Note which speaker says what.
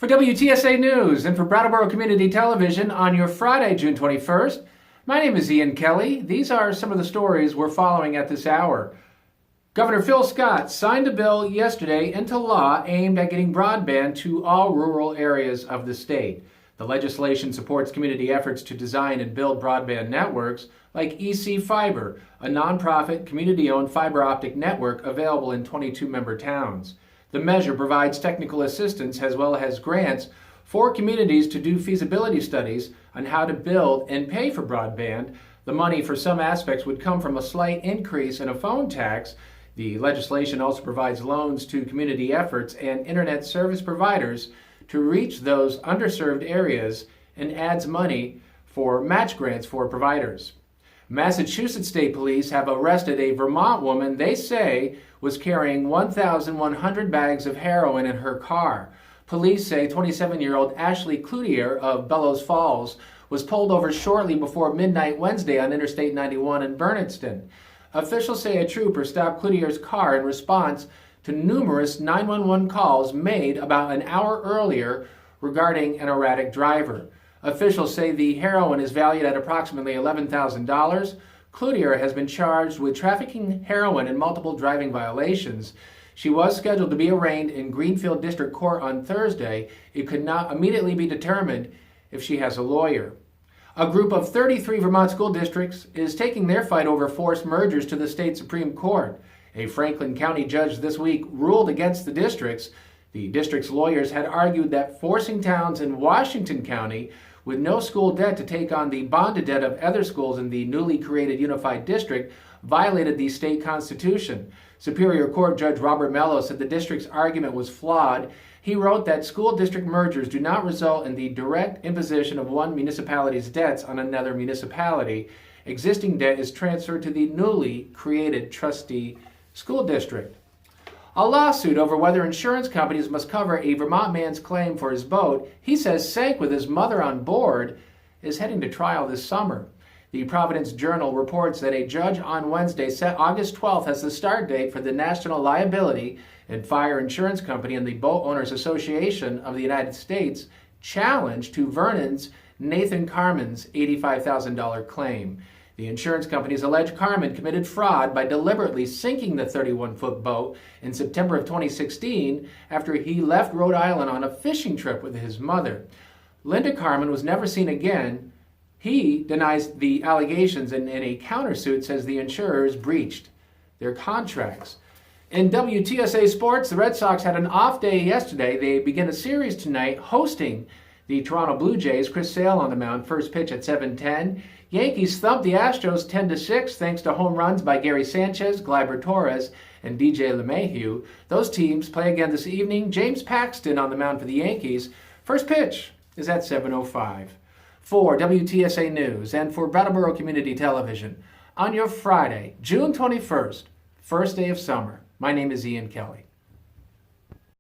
Speaker 1: For WTSA News and for Brattleboro Community Television on your Friday, June 21st, my name is Ian Kelly. These are some of the stories we're following at this hour. Governor Phil Scott signed a bill yesterday into law aimed at getting broadband to all rural areas of the state. The legislation supports community efforts to design and build broadband networks like EC Fiber, a nonprofit, community-owned fiber optic network available in 22 member towns. The measure provides technical assistance as well as grants for communities to do feasibility studies on how to build and pay for broadband. The money for some aspects would come from a slight increase in a phone tax. The legislation also provides loans to community efforts and internet service providers to reach those underserved areas and adds money for match grants for providers. Massachusetts State Police have arrested a Vermont woman they say was carrying 1,100 bags of heroin in her car. Police say 27-year-old Ashley Cloutier of Bellows Falls was pulled over shortly before midnight Wednesday on Interstate 91 in Bernardston. Officials say a trooper stopped Cloutier's car in response to numerous 911 calls made about an hour earlier regarding an erratic driver. Officials say the heroin is valued at approximately $11,000. Cloutier has been charged with trafficking heroin and multiple driving violations. She was scheduled to be arraigned in Greenfield District Court on Thursday. It could not immediately be determined if she has a lawyer. A group of 33 Vermont school districts is taking their fight over forced mergers to the state Supreme Court. A Franklin County judge this week ruled against the districts. The district's lawyers had argued that forcing towns in Washington County with no school debt to take on the bonded debt of other schools in the newly created unified district violated the state constitution. Superior Court Judge Robert Mello said the district's argument was flawed. He wrote that school district mergers do not result in the direct imposition of one municipality's debts on another municipality. Existing debt is transferred to the newly created trustee school district. A lawsuit over whether insurance companies must cover a Vermont man's claim for his boat he says sank with his mother on board is heading to trial this summer. The Providence Journal reports that a judge on Wednesday set August 12th as the start date for the National Liability and Fire Insurance Company and the Boat Owners Association of the United States challenge to Vernon's Nathan Carmen's $85,000 claim. The insurance companies allege Carmen committed fraud by deliberately sinking the 31-foot boat in September of 2016 after he left Rhode Island on a fishing trip with his mother. Linda Carmen was never seen again. He denies the allegations and in a countersuit says the insurers breached their contracts. In WTSA sports, the Red Sox had an off day yesterday. They begin a series tonight hosting the Toronto Blue Jays. Chris Sale on the mound, first pitch at 7:10. Yankees thumped the Astros 10-6 thanks to home runs by Gary Sanchez, Gleyber Torres, and DJ LeMahieu. Those teams play again this evening. James Paxton on the mound for the Yankees. First pitch is at 7:05. For WTSA News and for Brattleboro Community Television, on your Friday, June 21st, first day of summer, my name is Ian Kelly.